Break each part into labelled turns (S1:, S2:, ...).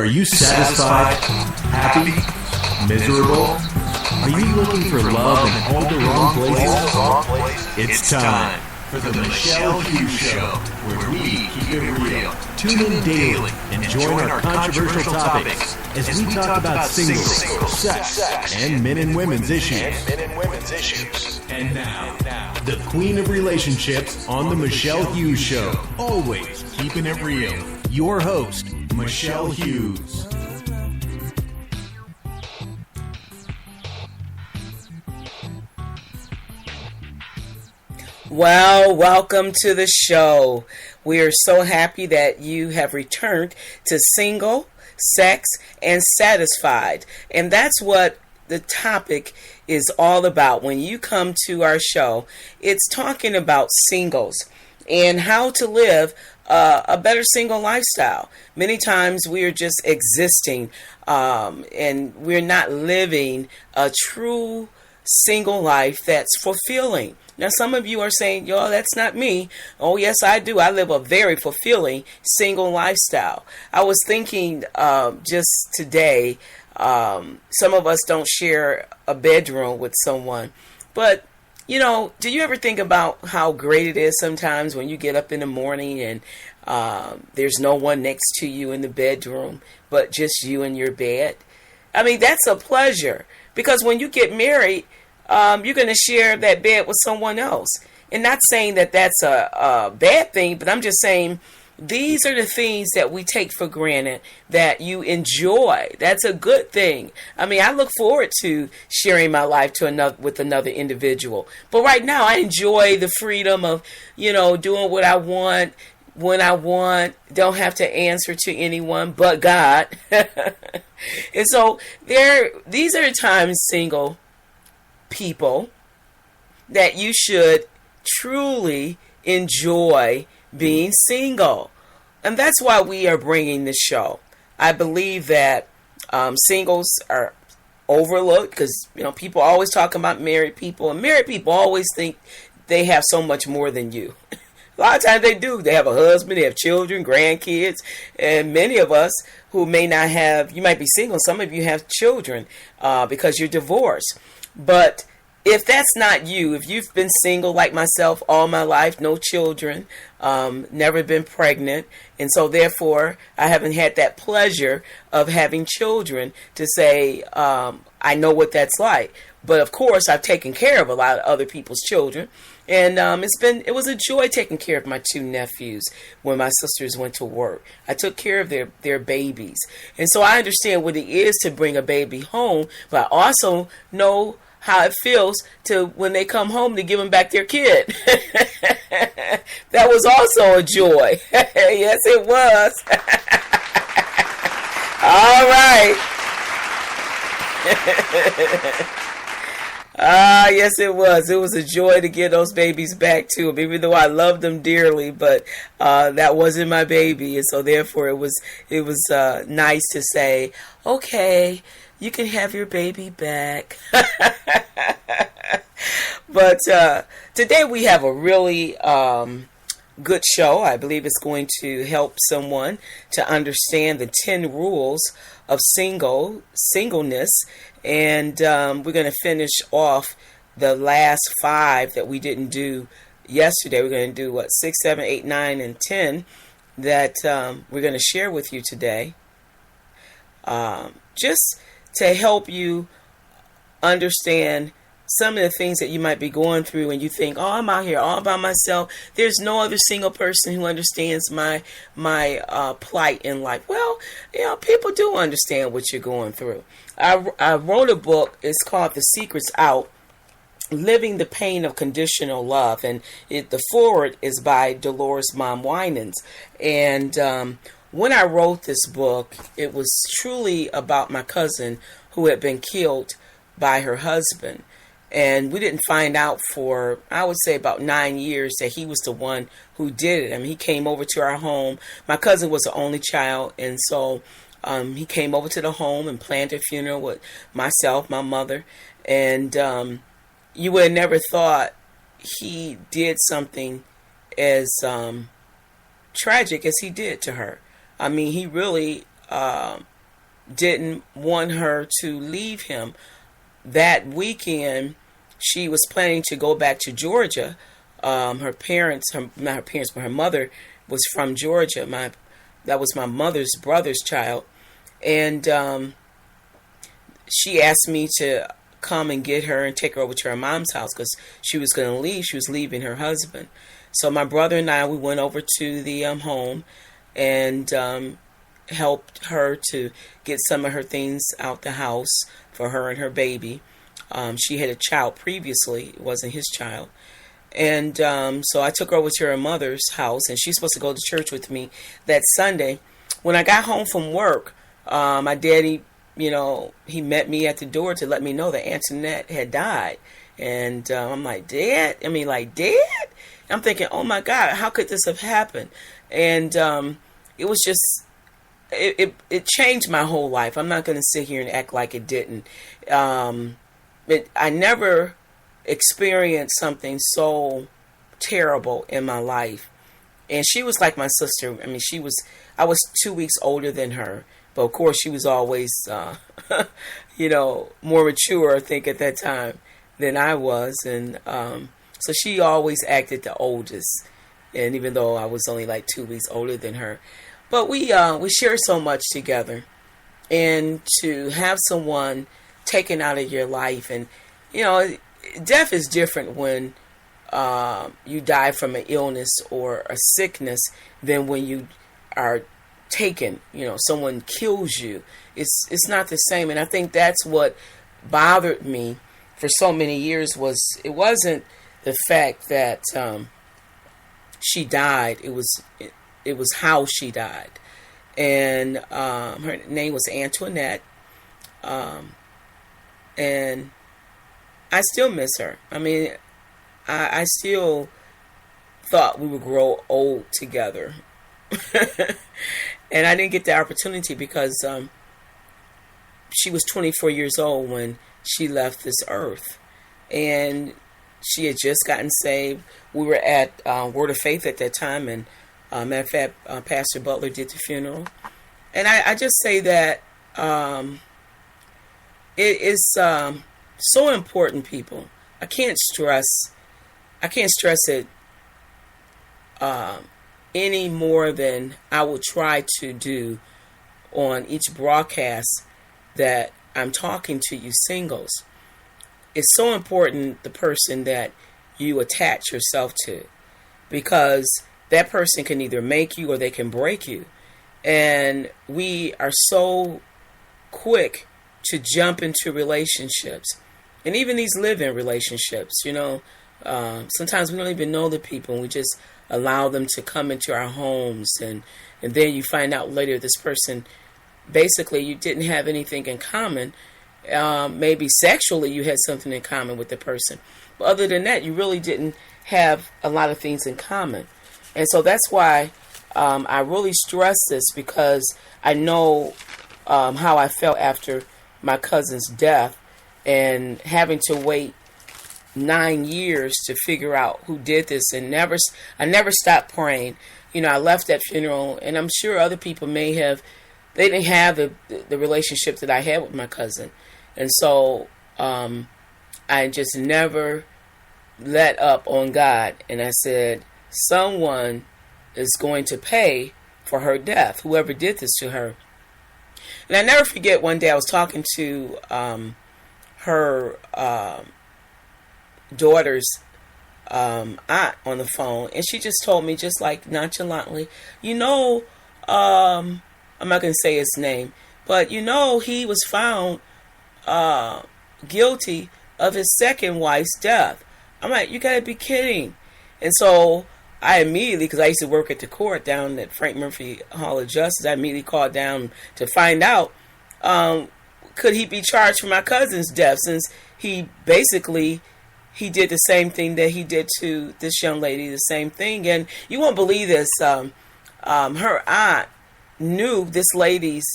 S1: Are you satisfied? Happy? Miserable? Are you looking for love in all the wrong places? It's time for the Michele Hughes Show, where we keep it real. Tune in daily and join our controversial topics as we talk about singles, sex, and men and women's issues. And now, the queen of relationships on the Michele Hughes Show. Always keeping it real. Your host, Michele Hughes.
S2: Well, welcome to the show. We are so happy that you have returned to Single, Sex, and Satisfied. And that's what the topic is all about. When you come to our show, it's talking about singles and how to live a better single lifestyle. Many times we are just existing and we're not living a true single life that's fulfilling. Now, some of you are saying, yo, that's not me. Oh, yes, I do. I live a very fulfilling single lifestyle. I was thinking just today, some of us don't share a bedroom with someone. But, you know, do you ever think about how great it is sometimes when you get up in the morning and there's no one next to you in the bedroom, but just you in your bed? I mean, that's a pleasure, because when you get married, you're going to share that bed with someone else. And not saying that that's a bad thing, but I'm just saying these are the things that we take for granted that you enjoy. That's a good thing. I mean, I look forward to sharing my life with another individual. But right now, I enjoy the freedom of, you know, doing what I want, when I want, don't have to answer to anyone but God. And so these are times, single people, that you should truly enjoy being single. And that's why we are bringing this show. I believe that singles are overlooked because, you know, people always talk about married people, and married people always think they have so much more than you. A lot of times they do. They have a husband, they have children, grandkids, and many of us who may not have, you might be single, some of you have children because you're divorced. But if that's not you, if you've been single like myself all my life, no children, never been pregnant, and so therefore I haven't had that pleasure of having children to say I know what that's like. But of course, I've taken care of a lot of other people's children, and it was a joy taking care of my two nephews when my sisters went to work. I took care of their babies, and so I understand what it is to bring a baby home, but I also know how it feels to, when they come home, to give them back their kid. That was also a joy. Yes, it was. All right. Yes, it was. It was a joy to get those babies back to them, even though I loved them dearly, but that wasn't my baby. And so therefore it was nice to say, okay, you can have your baby back. But today we have a really good show. I believe it's going to help someone to understand the 10 rules of singleness. And we're going to finish off the last 5 that we didn't do yesterday. We're going to do 6, 7, 8, 9, and 10 that we're going to share with you today. Just to help you understand some of the things that you might be going through, and you think, oh, I'm out here all by myself. There's no other single person who understands my plight in life. Well, you know, people do understand what you're going through. I wrote a book. It's called The Secret's Out, Living the Pain of Conditional Love. And the foreword is by Dolores Mom Winans. And when I wrote this book, it was truly about my cousin who had been killed by her husband. And we didn't find out for, I would say, about 9 years that he was the one who did it. I mean, he came over to our home. My cousin was the only child, and so he came over to the home and planned a funeral with myself, my mother. And you would have never thought he did something as tragic as he did to her. I mean, he really didn't want her to leave him. That weekend, she was planning to go back to Georgia. Her parents, not her parents, but her mother was from Georgia. That was my mother's brother's child. And she asked me to come and get her and take her over to her mom's house because she was going to leave. She was leaving her husband. So my brother and I, we went over to the home and helped her to get some of her things out the house for her and her baby. She had a child previously. It wasn't his child. And so I took her over to her mother's house, and she's supposed to go to church with me that Sunday. When I got home from work, my daddy, he met me at the door to let me know that Antoinette had died. And I'm like, Dad? Dad? I'm thinking, oh my God, how could this have happened? And it was just, it changed my whole life. I'm not going to sit here and act like it didn't. I never experienced something so terrible in my life. And she was like my sister. I was 2 weeks older than her. But of course, she was always, more mature, I think, at that time than I was. And so she always acted the oldest. And even though I was only like 2 weeks older than her. But we shared so much together. And to have someone taken out of your life. And, death is different when you die from an illness or a sickness than when you are taken, someone kills you. It's not the same. And I think that's what bothered me for so many years it wasn't the fact that she died. It was how she died. And her name was Antoinette. And I still miss her. I still thought we would grow old together. And I didn't get the opportunity because she was 24 years old when she left this earth. And she had just gotten saved. We were at Word of Faith at that time. And matter of fact, Pastor Butler did the funeral. And I just say that it is so important, people. I can't stress it any more than I will try to do on each broadcast that I'm talking to you singles. It's so important, the person that you attach yourself to, because that person can either make you or they can break you. And we are so quick to jump into relationships, and even these live-in relationships, sometimes we don't even know the people, and we just allow them to come into our homes, and then you find out later this person, basically you didn't have anything in common. Maybe sexually you had something in common with the person, but other than that you really didn't have a lot of things in common. And so that's why I really stress this, because I know how I felt after my cousin's death, and having to wait 9 years to figure out who did this, and I never stopped praying. I left that funeral, and I'm sure other people they didn't have the relationship that I had with my cousin. And so I just never let up on God. And I said, someone is going to pay for her death, whoever did this to her. And I never forget, one day I was talking to her daughter's aunt on the phone, and she just told me, just like nonchalantly, I'm not going to say his name, but he was found guilty of his second wife's death. I'm like, you got to be kidding. And so I immediately, because I used to work at the court down at Frank Murphy Hall of Justice, I immediately called down to find out, could he be charged for my cousin's death, since he did the same thing that he did to this young lady, the same thing. And you won't believe this, her aunt knew this lady's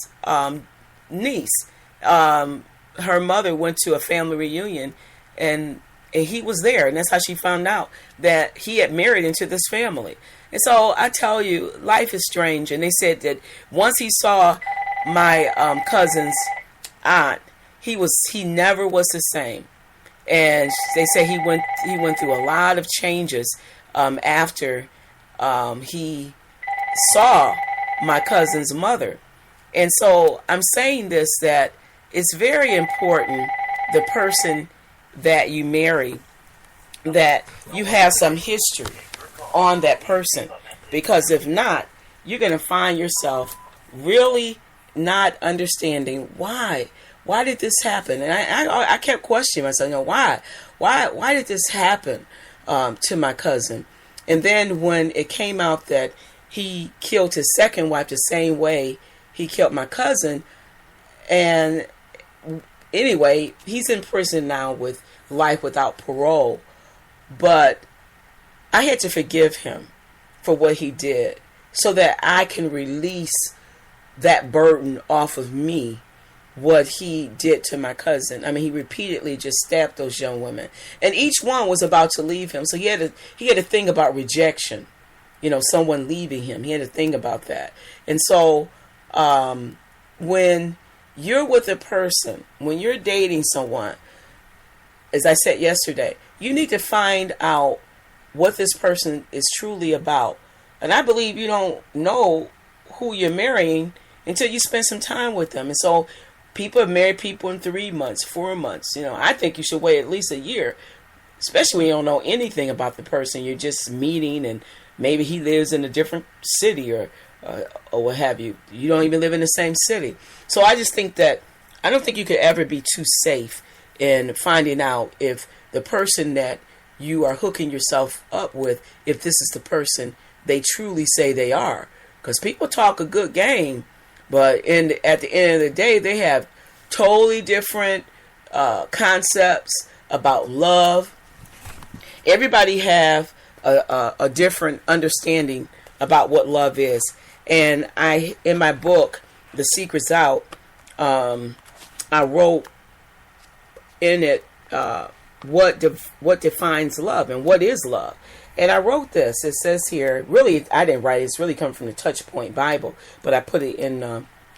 S2: niece. Her mother went to a family reunion, and he was there, and that's how she found out that he had married into this family. And so I tell you, life is strange. And they said that once he saw my cousin's aunt, he never was the same. And they say he went through a lot of changes after he saw my cousin's mother. And so I'm saying this, that it's very important, the person that you marry, that you have some history on that person. Because if not, you're going to find yourself really not understanding why. Why did this happen? And I kept questioning myself, why did this happen to my cousin? And then when it came out that he killed his second wife the same way he killed my cousin, and anyway, he's in prison now with life without parole. But I had to forgive him for what he did so that I can release that burden off of me, what he did to my cousin. I mean, he repeatedly just stabbed those young women, and each one was about to leave him. So he had to think about rejection, someone leaving him. He had to think about that. And so when you're with a person, when you're dating someone, as I said yesterday, you need to find out what this person is truly about. And I believe you don't know who you're marrying until you spend some time with them. And so people have married people in 3 months, 4 months. I think you should wait at least a year, especially when you don't know anything about the person. You're just meeting, and maybe he lives in a different city or what have you. You don't even live in the same city. So I just think that I don't think you could ever be too safe in finding out if the person that you are hooking yourself up with, if this is the person they truly say they are. Because people talk a good game, but at the end of the day, they have totally different concepts about love. Everybody have a different understanding about what love is. And in my book, The Secret's Out, I wrote in it what defines love and what is love. And I wrote this. It says here, really, I didn't write it. It's really come from the Touchpoint Bible, but I put it in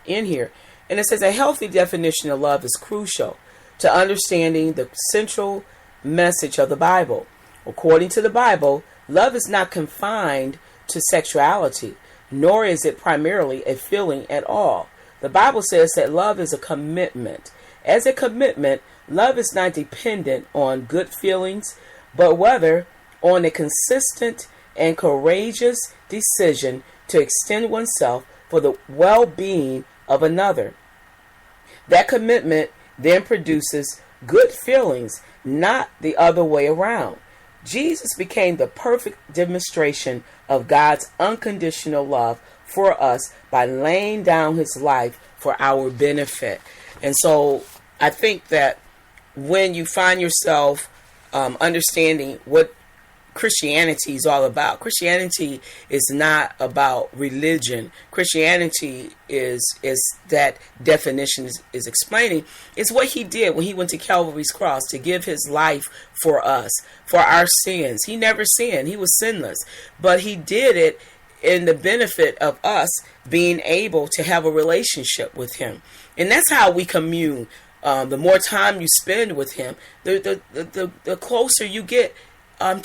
S2: here. And it says a healthy definition of love is crucial to understanding the central message of the Bible. According to the Bible, love is not confined to sexuality, nor is it primarily a feeling at all. The Bible says that love is a commitment. As a commitment, love is not dependent on good feelings, but rather on a consistent and courageous decision to extend oneself for the well-being of another. That commitment then produces good feelings, not the other way around. Jesus became the perfect demonstration of God's unconditional love for us by laying down his life for our benefit. And so I think that when you find yourself understanding what Christianity is all about. Christianity is not about religion. Christianity is that definition is explaining. It's what he did when he went to Calvary's cross to give his life for us, for our sins. He never sinned. He was sinless. But he did it in the benefit of us being able to have a relationship with him. And that's how we commune. The more time you spend with him, the closer you get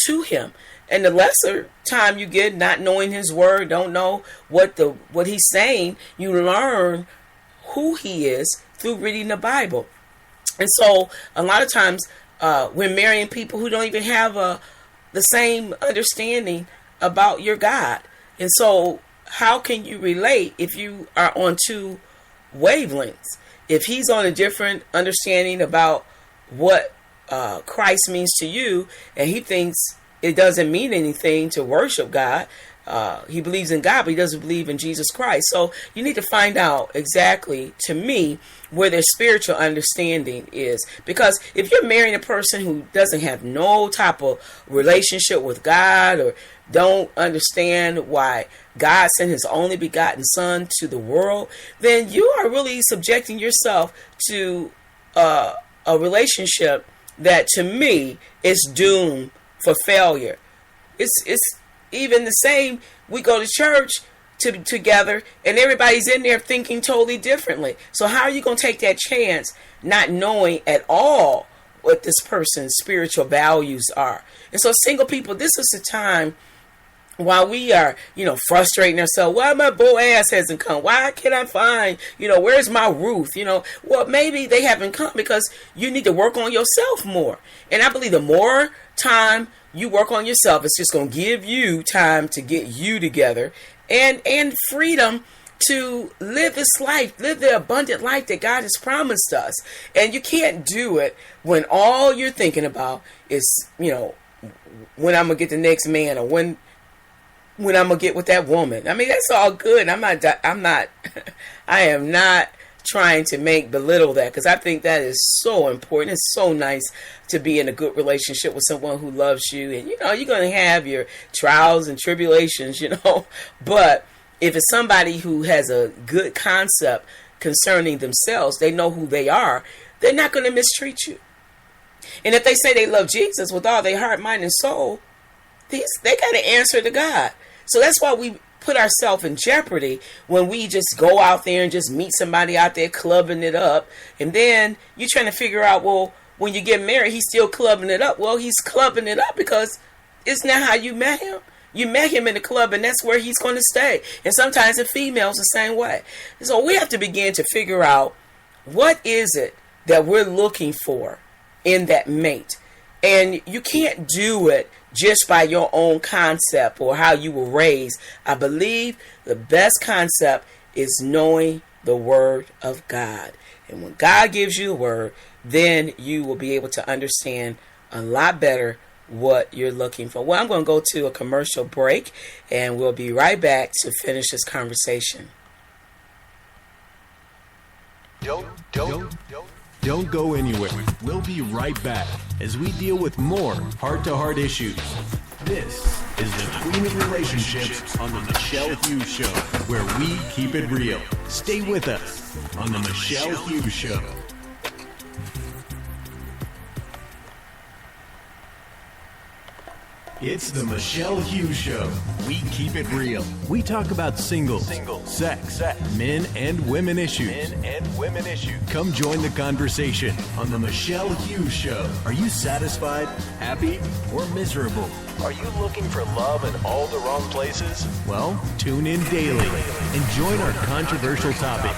S2: to him, and the lesser time you get not knowing his word, don't know what he's saying, you learn who he is through reading the Bible. And so a lot of times we're marrying people who don't even have the same understanding about your God. And so how can you relate if you are on two wavelengths? If he's on a different understanding about what Christ means to you, and he thinks it doesn't mean anything to worship God. He believes in God, but he doesn't believe in Jesus Christ. So you need to find out exactly, to me, where their spiritual understanding is. Because if you're marrying a person who doesn't have no type of relationship with God, or don't understand why God sent his only begotten son to the world, then you are really subjecting yourself to a relationship that, to me, is doomed for failure. It's even the same. We go to church together, and everybody's in there thinking totally differently. So how are you going to take that chance not knowing at all what this person's spiritual values are? And so single people, this is the time while we are, frustrating ourselves. Why my Boaz hasn't come? Why can't I find, where's my Ruth? Well, maybe they haven't come because you need to work on yourself more. And I believe the more time you work on yourself, it's just going to give you time to get you together and freedom to live this life, live the abundant life that God has promised us. And you can't do it when all you're thinking about is, when I'm going to get the next man, or when I'm going to get with that woman. I mean, that's all good. I am not trying to belittle that, because I think that is so important. It's so nice to be in a good relationship with someone who loves you. And, you're going to have your trials and tribulations, but if it's somebody who has a good concept concerning themselves, they know who they are, they're not going to mistreat you. And if they say they love Jesus with all their heart, mind, and soul, they got to answer to God. So that's why we put ourselves in jeopardy when we just go out there and just meet somebody out there clubbing it up. And then you're trying to figure out, well, when you get married, he's still clubbing it up. Well, he's clubbing it up because it's not how you met him. You met him in the club, and that's where he's going to stay. And sometimes the female's the same way. So we have to begin to figure out, what is it that we're looking for in that mate? And you can't do it just by your own concept or how you were raised. I believe the best concept is knowing the Word of God. And when God gives you the Word, then you will be able to understand a lot better what you're looking for. Well, I'm going to go to a commercial break, and we'll be right back to finish this conversation.
S1: Don't go anywhere. We'll be right back as we deal with more heart-to-heart issues. This is the Queen of Relationships on the Michele Hughes Show, where we keep it real. Stay with us on the Michele Hughes Show. It's the Michele Hughes Show. We keep it real. We talk about singles, sex, men and women issues. Come join the conversation on the Michele Hughes Show. Are you satisfied, happy, or miserable? Are you looking for love in all the wrong places? Well, tune in daily and join our controversial topic.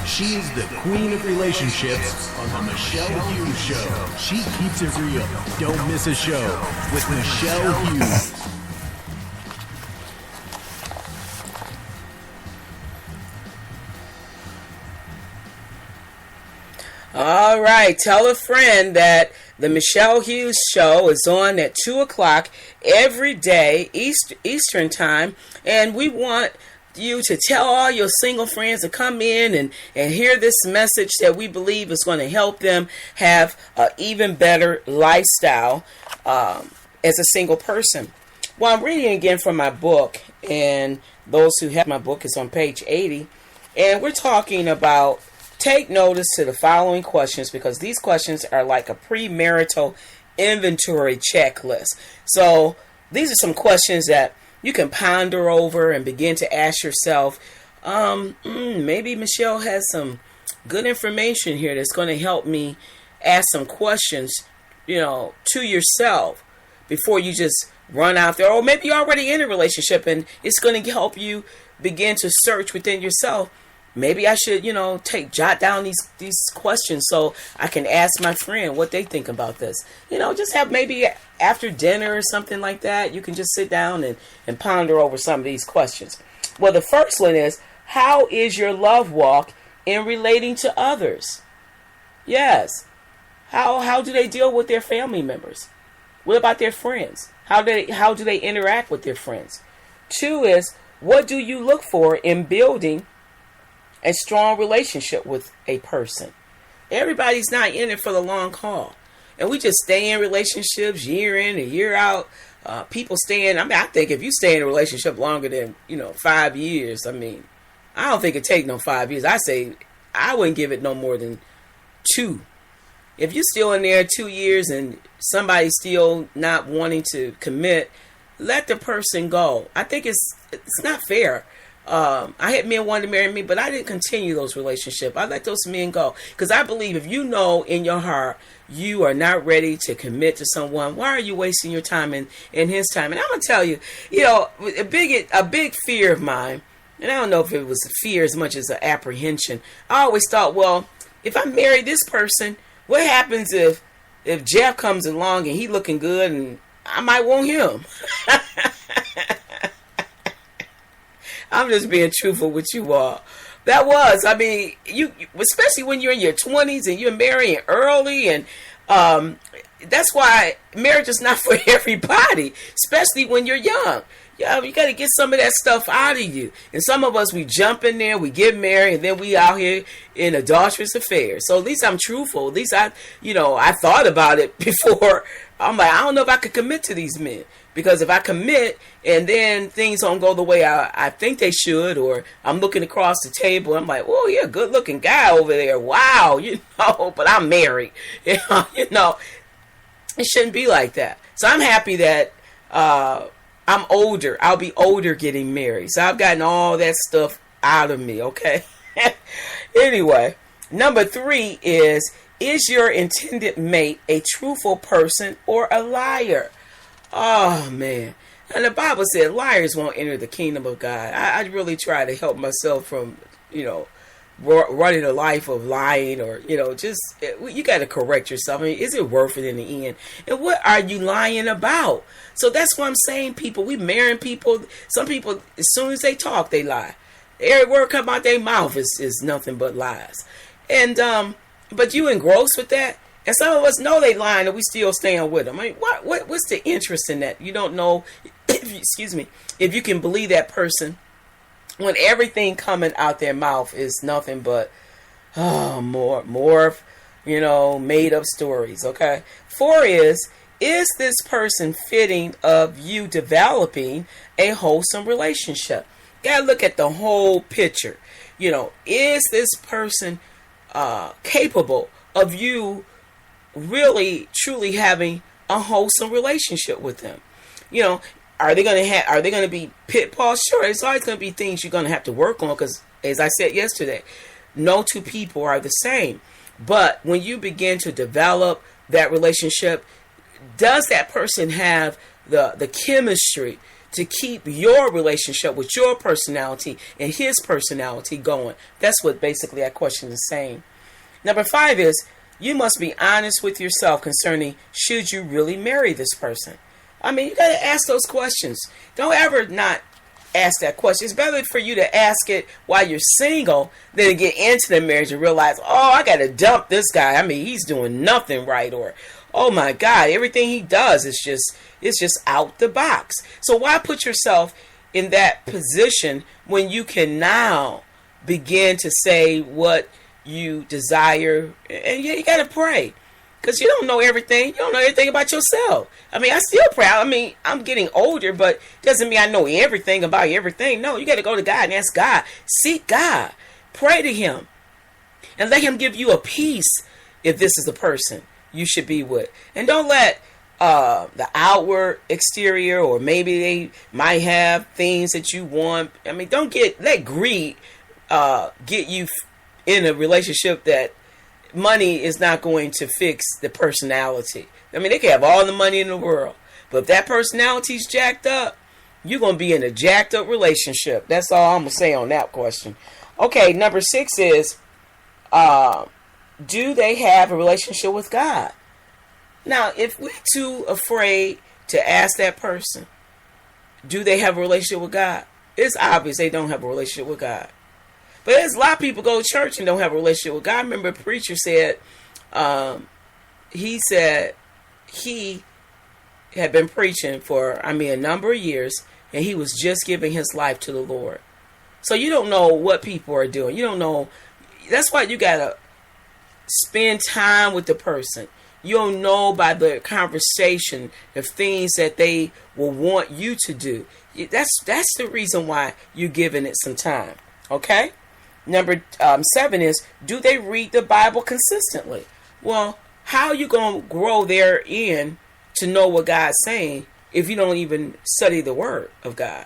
S1: She is the Queen of Relationships on the Michele Hughes Show. She keeps it real. Don't miss a show with Michele Hughes.
S2: All right. Tell a friend that the Michele Hughes Show is on at 2 o'clock every day, Eastern Time. And we want you to tell all your single friends to come in and hear this message that we believe is going to help them have an even better lifestyle as a single person. Well, I'm reading again from my book, and those who have my book is on page 80, and we're talking about take notice to the following questions, because these questions are like a premarital inventory checklist. So these are some questions that you can ponder over and begin to ask yourself, maybe Michele has some good information here that's going to help me ask some questions, to yourself before you just run out there. Or maybe you're already in a relationship and it's going to help you begin to search within yourself. Maybe I should, jot down these questions so I can ask my friend what they think about this. Just have maybe after dinner or something like that, you can just sit down and ponder over some of these questions. Well, the first one is, how is your love walk in relating to others? Yes. How do they deal with their family members? What about their friends? How do they interact with their friends? 2 is, what do you look for in building a strong relationship with a person? Everybody's not in it for the long haul. And we just stay in relationships year in and year out. People stay in, I think if you stay in a relationship longer than, 5 years, I don't think it take no 5 years. I say I wouldn't give it no more than 2. If you're still in there 2 years and somebody's still not wanting to commit, let the person go. I think it's not fair I had men wanting to marry me, but I didn't continue those relationships. I let those men go. Because I believe if you know in your heart you are not ready to commit to someone, why are you wasting your time and his time? And I'm going to tell you, a big fear of mine, and I don't know if it was a fear as much as an apprehension. I always thought, well, if I marry this person, what happens if Jeff comes along and he looking good and I might want him? I'm just being truthful with you all. That was, I mean, you especially when you're in your 20s and you're marrying early, and that's why marriage is not for everybody, especially when you're young. Yeah, you got to get some of that stuff out of you. And some of us, we jump in there, we get married, and then we out here in adulterous affairs. So at least I'm truthful. At least I thought about it before. I'm like, I don't know if I could commit to these men. Because if I commit and then things don't go the way I think they should, or I'm looking across the table, I'm like, oh, yeah, good looking guy over there. Wow, but I'm married. It shouldn't be like that. So I'm happy that I'm older. I'll be older getting married. So I've gotten all that stuff out of me, okay? Anyway, number 3 is your intended mate a truthful person or a liar? Oh, man. And the Bible said liars won't enter the kingdom of God. I really try to help myself from, running a life of lying, or, you got to correct yourself. I mean, is it worth it in the end? And what are you lying about? So that's what I'm saying, people. We marrying people. Some people, as soon as they talk, they lie. Every word come out their mouth is nothing but lies. And, but you engrossed with that. And some of us know they lying and we still staying with them. I mean, what's the interest in that? You don't know, if you can believe that person when everything coming out their mouth is nothing but more made up stories. Okay. 4 is this person fitting of you developing a wholesome relationship? You gotta look at the whole picture. Is this person capable of you really truly having a wholesome relationship with them? Are they going to be pitfalls? Sure, it's always going to be things you're going to have to work on, because as I said yesterday, no two people are the same. But when you begin to develop that relationship, does that person have the chemistry to keep your relationship with your personality and his personality going? That's what basically that question is saying. Number 5 is, you must be honest with yourself concerning, should you really marry this person? I mean, you got to ask those questions. Don't ever not ask that question. It's better for you to ask it while you're single than to get into the marriage and realize, oh, I got to dump this guy. I mean, he's doing nothing right. Or, oh my God, everything he does is just out the box. So why put yourself in that position when you can now begin to say what you desire? And you got to pray, because you don't know everything. You don't know everything about yourself. I mean, I still pray. I mean, I'm getting older, but it doesn't mean I know everything about everything. No, you got to go to God and ask God. Seek God. Pray to him. And let him give you a peace if this is the person you should be with. And don't let the outward exterior, or maybe they might have things that you want. I mean, let greed get you in a relationship that money is not going to fix the personality. I mean, they can have all the money in the world, but if that personality's jacked up, you're going to be in a jacked up relationship. That's all I'm going to say on that question. Okay, number 6 is, do they have a relationship with God? Now, if we're too afraid to ask that person, do they have a relationship with God? It's obvious they don't have a relationship with God. But there's a lot of people go to church and don't have a relationship with God. I remember a preacher said, he had been preaching for, a number of years, and he was just giving his life to the Lord. So you don't know what people are doing. You don't know. That's why you got to spend time with the person. You don't know by the conversation of things that they will want you to do. That's the reason why you're giving it some time. Okay? Number 7 is, do they read the Bible consistently? Well, how are you going to grow therein to know what God's saying if you don't even study the Word of God?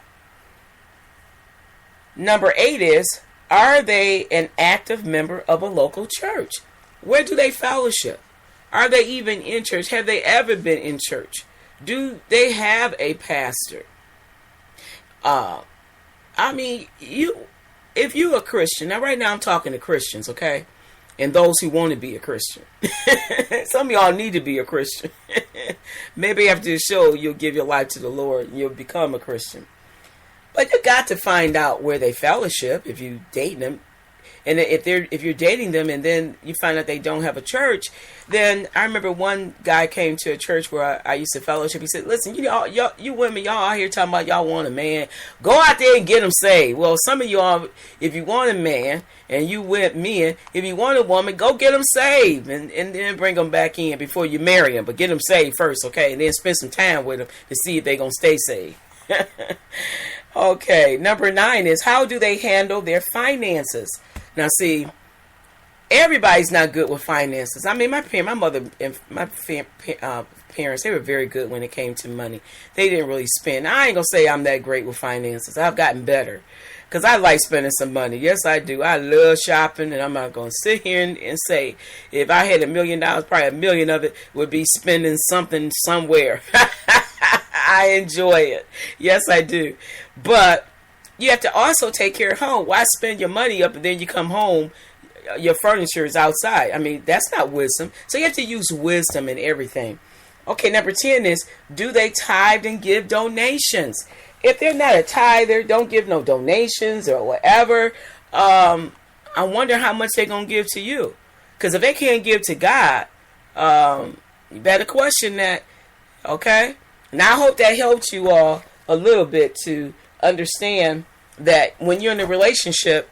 S2: Number 8 is, are they an active member of a local church? Where do they fellowship? Are they even in church? Have they ever been in church? Do they have a pastor? If you're a Christian, now right now I'm talking to Christians, okay? And those who want to be a Christian. Some of y'all need to be a Christian. Maybe after the show, you'll give your life to the Lord and you'll become a Christian. But you got to find out where they fellowship if you date them. And if you're dating them and then you find out they don't have a church, then I remember one guy came to a church where I used to fellowship. He said, listen, you women, y'all out here talking about y'all want a man. Go out there and get him saved. Well, some of y'all, if you want a man and you with men, if you want a woman, go get him saved and then bring them back in before you marry him. But get him saved first, okay? And then spend some time with him to see if they're going to stay saved. Okay, number 9 is, how do they handle their finances? Now, see, everybody's not good with finances. I mean, my mother and my parents, they were very good when it came to money. They didn't really spend. I ain't going to say I'm that great with finances. I've gotten better because I like spending some money. Yes, I do. I love shopping, and I'm not going to sit here and say if I had $1 million, probably $1 million of it would be spending something somewhere. I enjoy it. Yes, I do. But you have to also take care of home. Why spend your money up and then you come home, your furniture is outside? I mean, that's not wisdom. So you have to use wisdom in everything. Okay, number 10 is, do they tithe and give donations? If they're not a tither, don't give no donations or whatever. I wonder how much they're going to give to you. Because if they can't give to God, you better question that. Okay? Now, I hope that helped you all a little bit to understand that when you're in a relationship,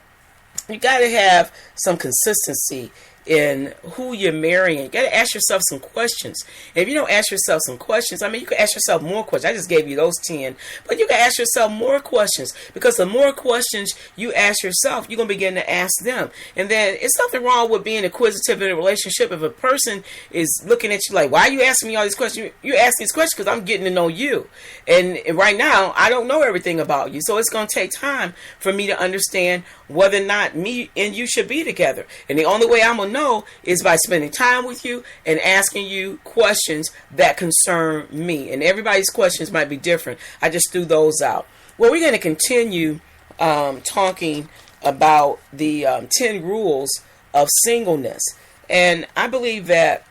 S2: you got to have some consistency in who you're marrying. You got to ask yourself some questions. If you don't ask yourself some questions, I mean, you can ask yourself more questions. I just gave you those 10, but you can ask yourself more questions, because the more questions you ask yourself, you're going to begin to ask them. And then it's nothing wrong with being inquisitive in a relationship. If a person is looking at you like, why are you asking me all these questions? You ask these questions because I'm getting to know you. And right now, I don't know everything about you. So it's going to take time for me to understand whether or not me and you should be together. And the only way I'm going to know is by spending time with you and asking you questions that concern me. And everybody's questions might be different. I just threw those out. Well, we're going to continue talking about the 10 rules of singleness. And I believe that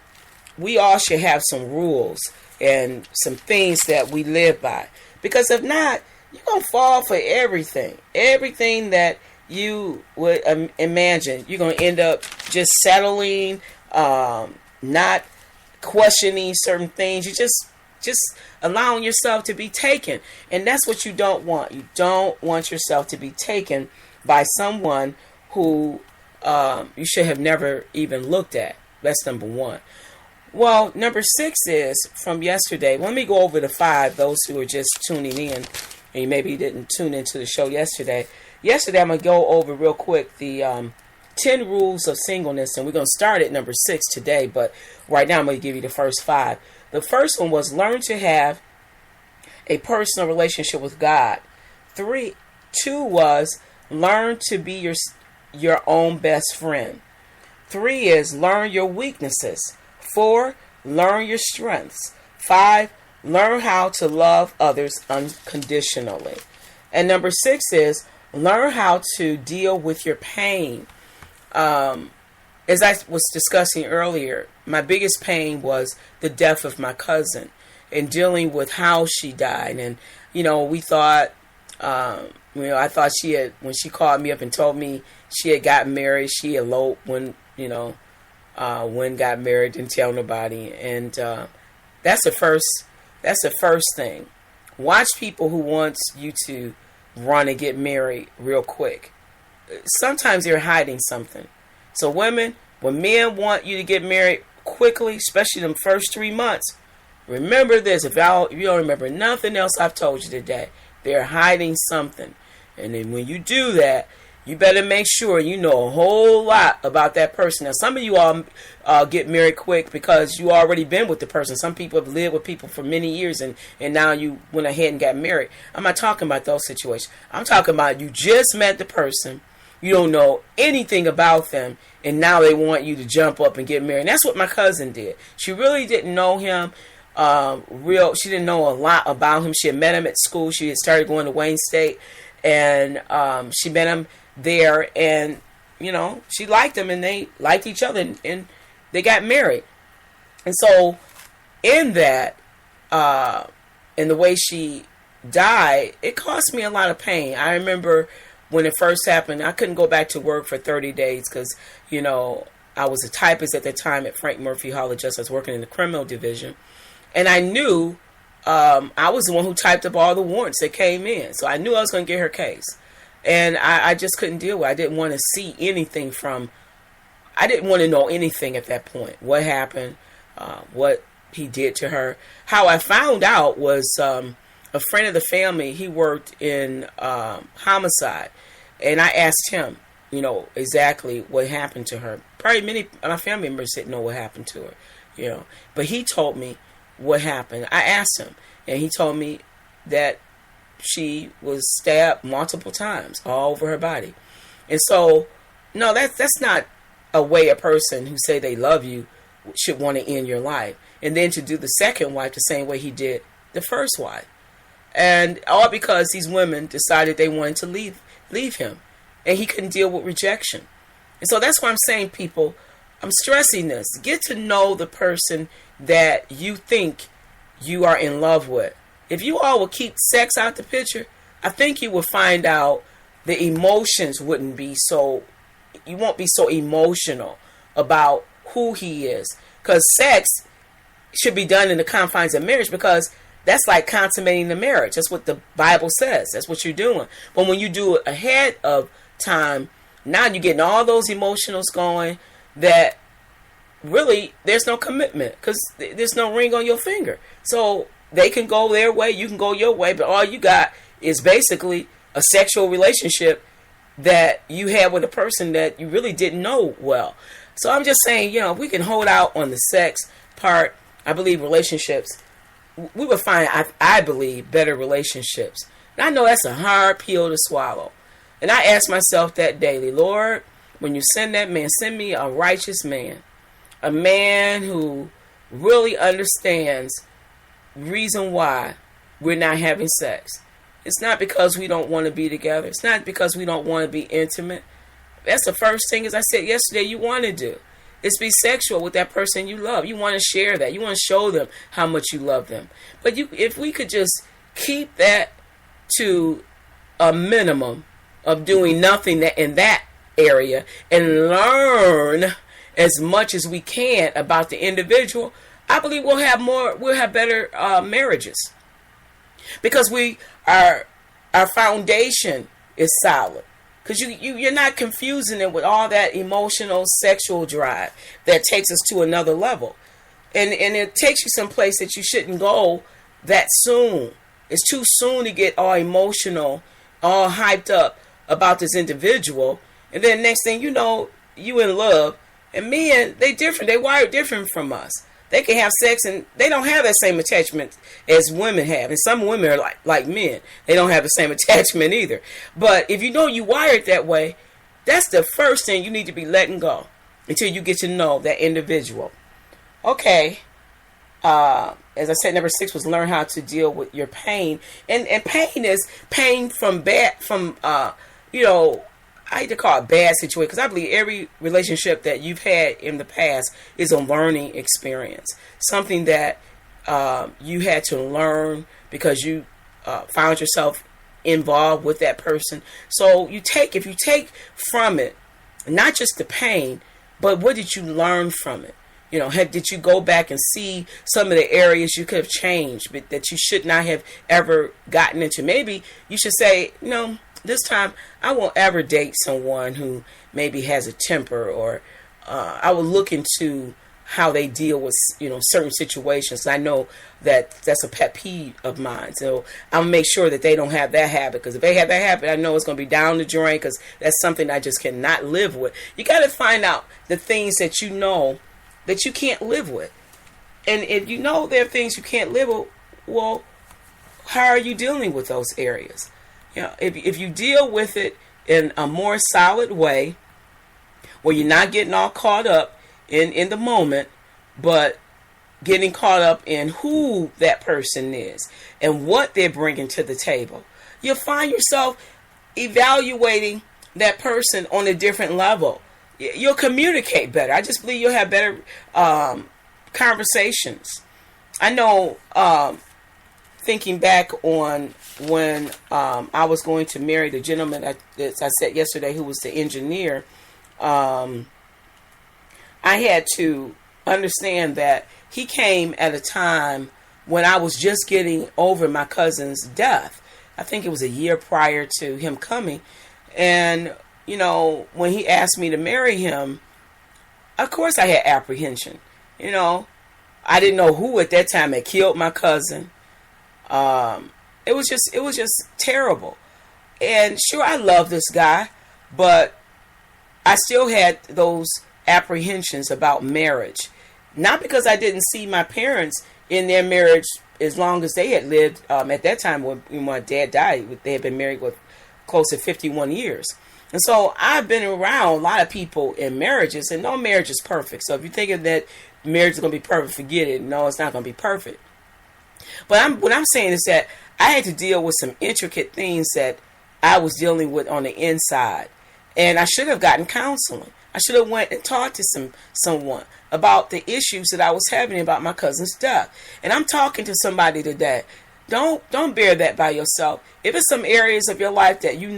S2: we all should have some rules and some things that we live by. Because if not, you're going to fall for everything. Everything that you would imagine. You're going to end up just settling, not questioning certain things. You just allowing yourself to be taken. And that's what you don't want. You don't want yourself to be taken by someone who you should have never even looked at. That's number 1. Well, number 6 is from yesterday. Let me go over the 5, those who are just tuning in and you maybe didn't tune into the show yesterday. Yesterday, I'm going to go over real quick the 10 rules of singleness, and we're going to start at number 6 today, but right now I'm going to give you the first 5. The first one was learn to have a personal relationship with God. 2 was learn to be your own best friend. 3 is learn your weaknesses. 4, learn your strengths. 5, learn how to love others unconditionally. And number 6 is learn how to deal with your pain. As I was discussing earlier, my biggest pain was the death of my cousin and dealing with how she died. And, we thought, I thought she had, when she called me up and told me she had gotten married, she eloped when got married, didn't tell nobody. And that's the first thing. Watch people who wants you to run and get married real quick. Sometimes they're hiding something. So women, when men want you to get married quickly, especially the first 3 months, remember this. If you don't remember nothing else I've told you today, they're hiding something. And then when you do that, you better make sure you know a whole lot about that person. Now, some of you all get married quick because you already been with the person. Some people have lived with people for many years, and now you went ahead and got married. I'm not talking about those situations. I'm talking about you just met the person. You don't know anything about them, and now they want you to jump up and get married. And that's what my cousin did. She really didn't know him. She didn't know a lot about him. She had met him at school. She had started going to Wayne State, and she met him there, and she liked him, and they liked each other, and they got married. And so in that, and the way she died, it caused me a lot of pain. I remember when it first happened, I couldn't go back to work for 30 days because I was a typist at the time at Frank Murphy Hall of Justice. I was working in the criminal division, and I knew I was the one who typed up all the warrants that came in, so I knew I was going to get her case. And I just couldn't deal with it. I didn't want to see anything I didn't want to know anything at that point. What happened, what he did to her. How I found out was a friend of the family, he worked in homicide. And I asked him, exactly what happened to her. Probably many of my family members didn't know what happened to her, But he told me what happened. I asked him, and he told me that she was stabbed multiple times all over her body. And so, no, that's not a way a person who say they love you should want to end your life. And then to do the second wife the same way he did the first wife. And all because these women decided they wanted to leave him. And he couldn't deal with rejection. And so that's why I'm saying, people, I'm stressing this. Get to know the person that you think you are in love with. If you all would keep sex out the picture, I think you would find out the emotions wouldn't be so, you won't be so emotional about who he is. Because sex should be done in the confines of marriage, because that's like consummating the marriage. That's what the Bible says. That's what you're doing. But when you do it ahead of time, now you're getting all those emotions going that really there's no commitment, because there's no ring on your finger. So they can go their way, you can go your way, but all you got is basically a sexual relationship that you had with a person that you really didn't know well. So I'm just saying, if we can hold out on the sex part, I believe relationships, we will find, I believe, better relationships. And I know that's a hard pill to swallow. And I ask myself that daily, Lord, when you send that man, send me a righteous man. A man who really understands the reason why we're not having sex. It's not because we don't want to be together. It's not because we don't want to be intimate. That's the first thing, as I said yesterday, you want to do. Is be sexual with that person you love. You want to share that. You want to show them how much you love them. But if we could just keep that to a minimum of doing nothing in that area and learn as much as we can about the individual, I believe we'll have better marriages, because our foundation is solid. Because you're not confusing it with all that emotional, sexual drive that takes us to another level. And it takes you someplace that you shouldn't go that soon. It's too soon to get all emotional, all hyped up about this individual. And then next thing you know, you in love. And men, they different. They wired different from us. They can have sex and they don't have that same attachment as women have. And some women are like men. They don't have the same attachment either. But if you know you wired that way, that's the first thing you need to be letting go until you get to know that individual. Okay. As I said, number 6 was learn how to deal with your pain. And pain is pain from I hate to call it bad situation, because I believe every relationship that you've had in the past is a learning experience. Something that you had to learn because you found yourself involved with that person. So if you take from it, not just the pain, but what did you learn from it? Did you go back and see some of the areas you could have changed, but that you should not have ever gotten into? Maybe you should say, this time I won't ever date someone who maybe has a temper, or I will look into how they deal with, certain situations. I know that that's a pet peeve of mine. So I'll make sure that they don't have that habit, because if they have that habit, I know it's going to be down the drain, because that's something I just cannot live with. You got to find out the things that you know that you can't live with. And if you know there are things you can't live with, well, how are you dealing with those areas? If you deal with it in a more solid way, where you're not getting all caught up in the moment, but getting caught up in who that person is and what they're bringing to the table, you'll find yourself evaluating that person on a different level. You'll communicate better. I just believe you'll have better conversations. I know, thinking back on when I was going to marry the gentleman, as I said yesterday, who was the engineer, I had to understand that he came at a time when I was just getting over my cousin's death. I think it was a year prior to him coming. And, when he asked me to marry him, of course I had apprehension. I didn't know who at that time had killed my cousin. It was just terrible. And sure, I love this guy, but I still had those apprehensions about marriage. Not because I didn't see my parents in their marriage as long as they had lived. At that time, when my dad died, they had been married for close to 51 years. And so I've been around a lot of people in marriages, and no marriage is perfect. So if you're thinking that marriage is going to be perfect, forget it. No, it's not going to be perfect. But what I'm saying is that I had to deal with some intricate things that I was dealing with on the inside. And I should have gotten counseling. I should have went and talked to someone about the issues that I was having about my cousin's death. And I'm talking to somebody today. Don't bear that by yourself. If it's some areas of your life that you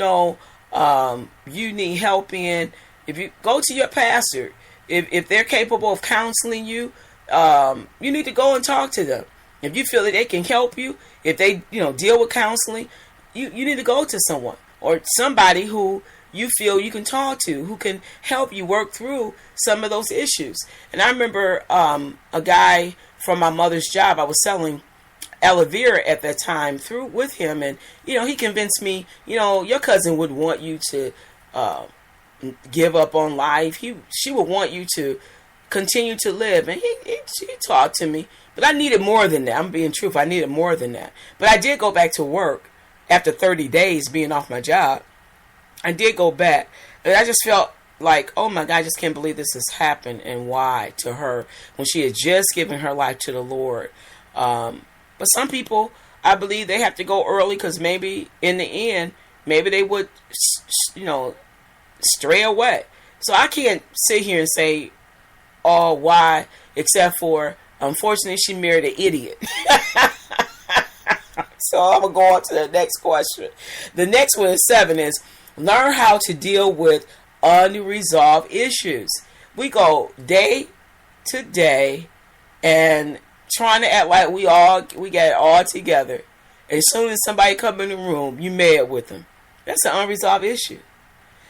S2: need help in, if you go to your pastor, if they're capable of counseling you, you need to go and talk to them. If you feel that they can help you, if they deal with counseling, you need to go to someone or somebody who you feel you can talk to, who can help you work through some of those issues. And I remember a guy from my mother's job, I was selling aloe vera at that time with him, and he convinced me, your cousin would want you to give up on life. She would want you to continue to live. And he talked to me, but I needed more than that. I'm being truthful. I needed more than that. But I did go back to work after 30 days being off my job. I did go back, and I just felt like, oh my God, I just can't believe this has happened, and why to her when she had just given her life to the Lord. But some people, I believe they have to go early, because maybe in the end, maybe they would, stray away. So I can't sit here and say, oh, why, except for, unfortunately, she married an idiot. So I'm going to go on to the next question. The next one, 7, is learn how to deal with unresolved issues. We go day to day and trying to act like we got it all together. As soon as somebody come in the room, you mad with them. That's an unresolved issue.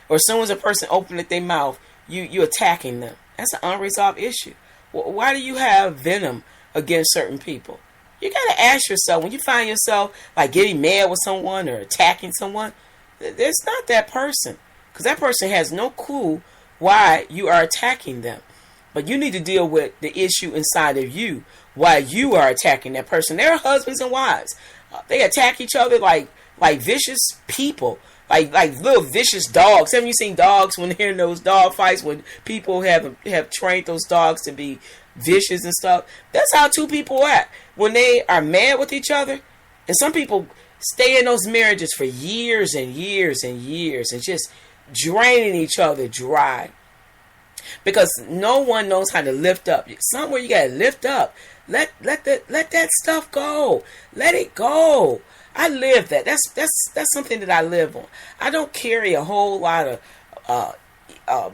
S2: Or as soon as a person opens their mouth, you attacking them. That's an unresolved issue. Why do you have venom against certain people? You got to ask yourself, when you find yourself like getting mad with someone or attacking someone, it's not that person. Because that person has no clue why you are attacking them. But you need to deal with the issue inside of you, why you are attacking that person. They're husbands and wives. They attack each other like vicious people, like little vicious dogs. Haven't you seen dogs when they're in those dog fights, when people have trained those dogs to be vicious and stuff? That's how two people act when they are mad with each other. And some people stay in those marriages for years and years and years and just draining each other dry, because no one knows how to lift up. Somewhere you gotta lift up. Let that stuff go. Let it go. I live that. That's something that I live on. I don't carry a whole lot of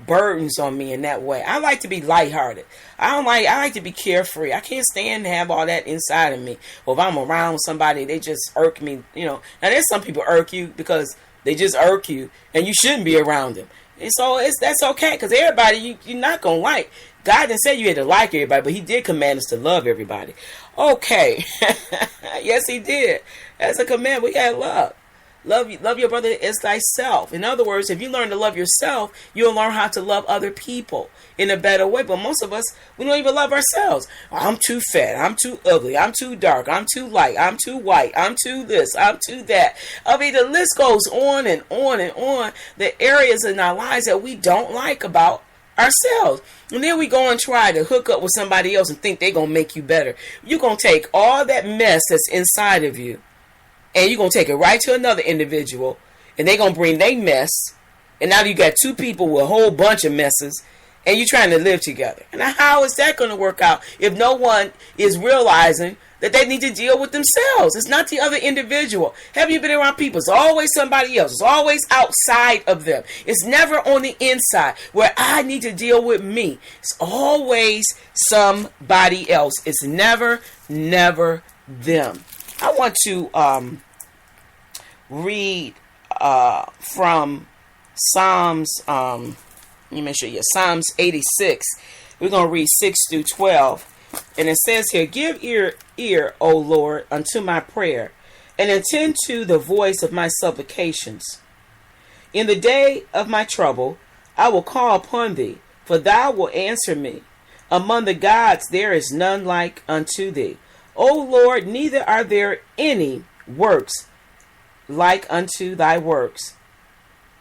S2: burdens on me in that way. I like to be lighthearted. I like to be carefree. I can't stand to have all that inside of me. Or if I'm around somebody, they just irk me. Now there's some people irk you because they just irk you, and you shouldn't be around them. And so that's okay, because everybody you're not going to like. God didn't say you had to like everybody, but he did command us to love everybody. Okay. Yes, he did. That's a command. We got to love. Love your brother as thyself. In other words, if you learn to love yourself, you'll learn how to love other people in a better way. But most of us, we don't even love ourselves. I'm too fat. I'm too ugly. I'm too dark. I'm too light. I'm too white. I'm too this. I'm too that. I mean, the list goes on and on and on. The areas in our lives that we don't like about ourselves. And then we go and try to hook up with somebody else and think they're going to make you better. You're going to take all that mess that's inside of you, and you're going to take it right to another individual, and they're going to bring their mess. And now you got two people with a whole bunch of messes, and you're trying to live together. And how is that going to work out if no one is realizing that they need to deal with themselves? It's not the other individual. Have you been around people? It's always somebody else. It's always outside of them. It's never on the inside where I need to deal with me. It's always somebody else. It's never them. I want to read from Psalms, let me make sure, Psalms 86. We're going to read 6 through 12. And it says here, give ear, O Lord, unto my prayer, and attend to the voice of my supplications. In the day of my trouble, I will call upon thee, for thou wilt answer me. Among the gods there is none like unto thee. O Lord, neither are there any works like unto thy works.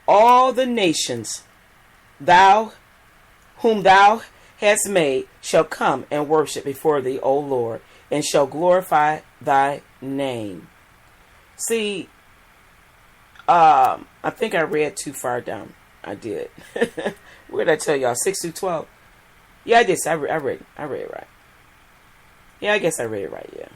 S2: All the nations whom thou hast made shall come and worship before thee, O Lord, and shall glorify thy name. See, I think I read too far down. I did. Where did I tell y'all? 6 through 12? Yeah, I did. I read it right. Yeah, I guess I read it right, yeah.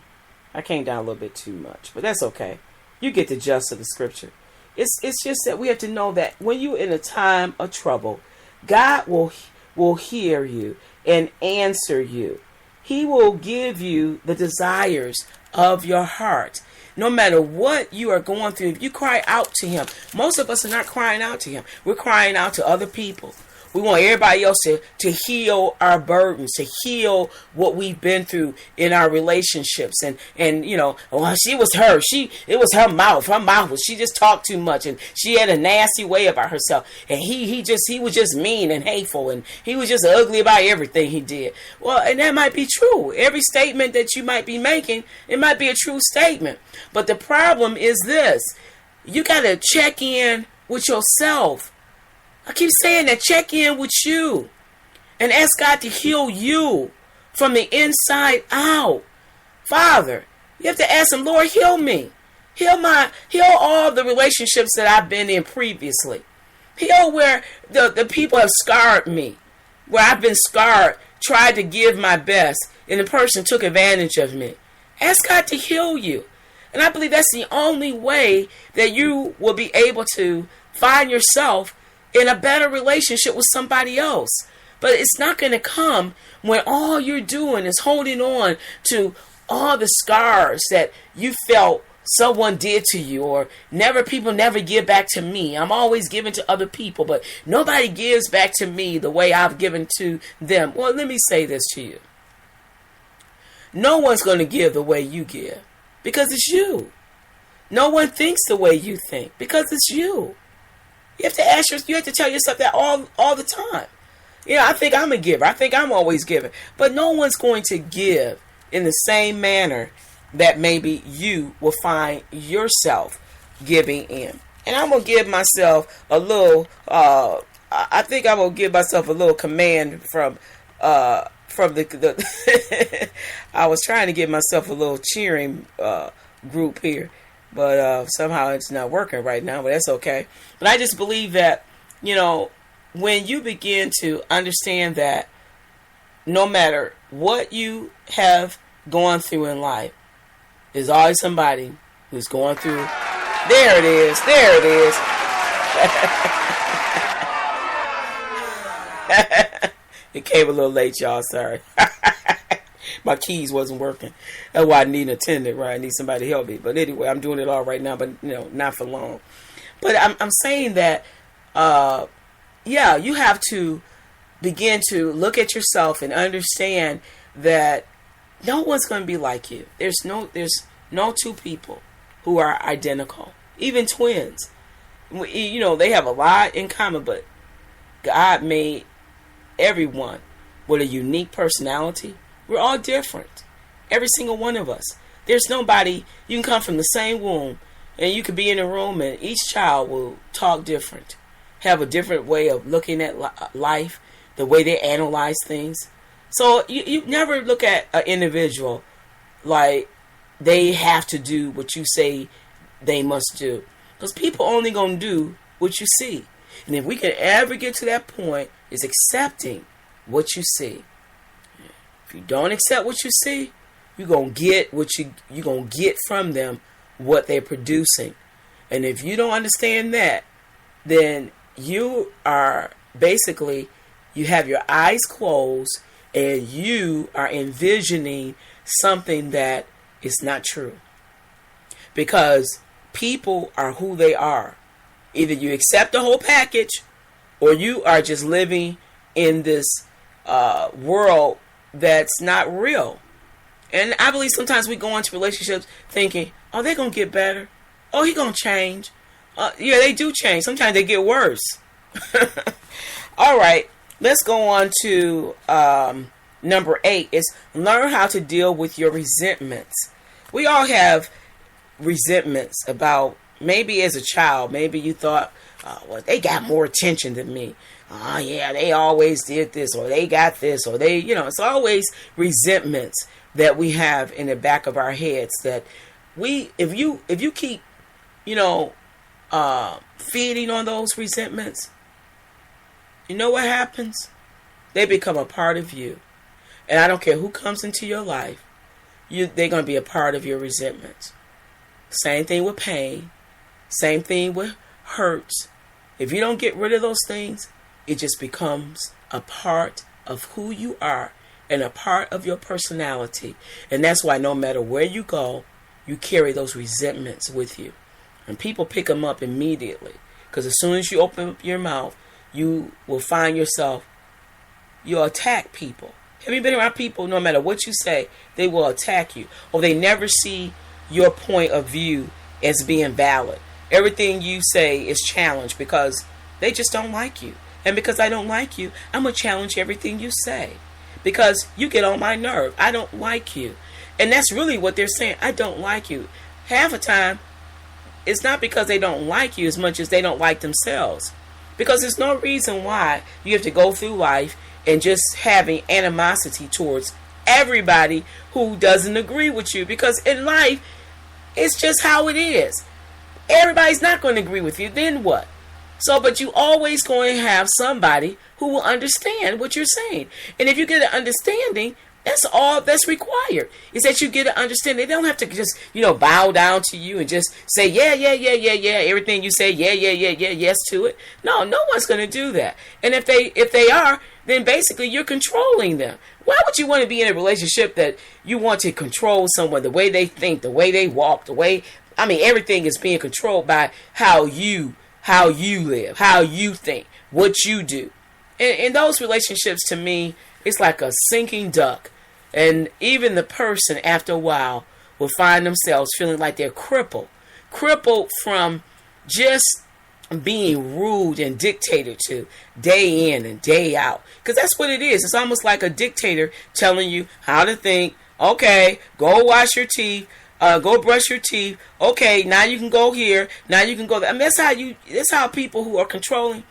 S2: I came down a little bit too much, but that's okay. You get the gist of the scripture. It's just that we have to know that when you're in a time of trouble, God will hear you and answer you. He will give you the desires of your heart. No matter what you are going through, if you cry out to him, most of us are not crying out to him. We're crying out to other people. We want everybody else to heal our burdens, to heal what we've been through in our relationships. And you know, well, it was her mouth. She just talked too much, and she had a nasty way about herself. And he was just mean and hateful, and he was just ugly about everything he did. Well, and that might be true. Every statement that you might be making, it might be a true statement. But the problem is this: you got to check in with yourself. I keep saying that. Check in with you and ask God to heal you from the inside out. Father, you have to ask him, Lord, heal me. Heal all the relationships that I've been in previously. Heal where the people have scarred me, where I've been scarred, tried to give my best, and the person took advantage of me. Ask God to heal you. And I believe that's the only way that you will be able to find yourself in a better relationship with somebody else. But it's not going to come when all you're doing is holding on to all the scars that you felt someone did to you, or people never give back to me. I'm always giving to other people, but nobody gives back to me the way I've given to them. Well, let me say this to you. No one's going to give the way you give, because it's you. No one thinks the way you think, because it's you. You have to you have to tell yourself that all the time. I think I'm a giver. I think I'm always giving. But no one's going to give in the same manner that maybe you will find yourself giving in. And I'm going to give myself a little, I think I'm going to give myself a little command from the I was trying to give myself a little cheering group here. But somehow it's not working right now, but that's okay. But I just believe that, when you begin to understand that no matter what you have gone through in life, there's always somebody who's going through. There it is. It came a little late, y'all. Sorry. My keys wasn't working. That's why I need an attendant, right? I need somebody to help me. But anyway, I'm doing it all right now, but not for long. But I'm saying that yeah, you have to begin to look at yourself and understand that no one's going to be like you. There's no two people who are identical. Even twins, they have a lot in common, but God made everyone with a unique personality. We're all different. Every single one of us. There's nobody, you can come from the same womb and you could be in a room and each child will talk different, have a different way of looking at life, the way they analyze things. So you never look at an individual like they have to do what you say they must do. Because people only going to do what you see. And if we can ever get to that point, is accepting what you see. If you don't accept what you see, you're going to get you're going to get from them what they're producing. And if you don't understand that, then you are basically, you have your eyes closed and you are envisioning something that is not true. Because people are who they are. Either you accept the whole package or you are just living in this world that's not real. And I believe sometimes we go into relationships thinking, oh, they're going to get better. Oh, he's going to change. Yeah, they do change. Sometimes they get worse. All right, let's go on to number 8 is learn how to deal with your resentments. We all have resentments about, maybe as a child, maybe you thought, well, they got more attention than me. Oh, yeah, they always did this, or they got this, or they, it's always resentments that we have in the back of our heads that if you keep, feeding on those resentments, you know what happens? They become a part of you. And I don't care who comes into your life, they're going to be a part of your resentments. Same thing with pain. Same thing with hurts. If you don't get rid of those things, it just becomes a part of who you are and a part of your personality. And that's why no matter where you go, you carry those resentments with you. And people pick them up immediately. Because as soon as you open up your mouth, you will find yourself, you'll attack people. Have you been around people, no matter what you say, they will attack you. Or they never see your point of view as being valid. Everything you say is challenged because they just don't like you. And because I don't like you, I'm going to challenge everything you say. Because you get on my nerve. I don't like you. And that's really what they're saying. I don't like you. Half the time, it's not because they don't like you as much as they don't like themselves. Because there's no reason why you have to go through life and just having animosity towards everybody who doesn't agree with you. Because in life, it's just how it is. Everybody's not going to agree with you. Then what? So, but you always going to have somebody who will understand what you're saying. And if you get an understanding, that's all that's required. Is that you get an understanding. They don't have to just, bow down to you and just say, yeah. Everything you say, yeah, yes to it. No one's going to do that. And if they are, then basically you're controlling them. Why would you want to be in a relationship that you want to control someone, the way they think, the way they walk, everything is being controlled by how you live, how you think, what you do. In those relationships, to me, it's like a sinking duck. And even the person, after a while, will find themselves feeling like they're crippled from just being ruled and dictated to day in and day out. Because that's what it is. It's almost like a dictator telling you how to think. Okay, go wash your teeth. Go brush your teeth. Okay, now you can go here. Now you can go there. That's how people who are controlling,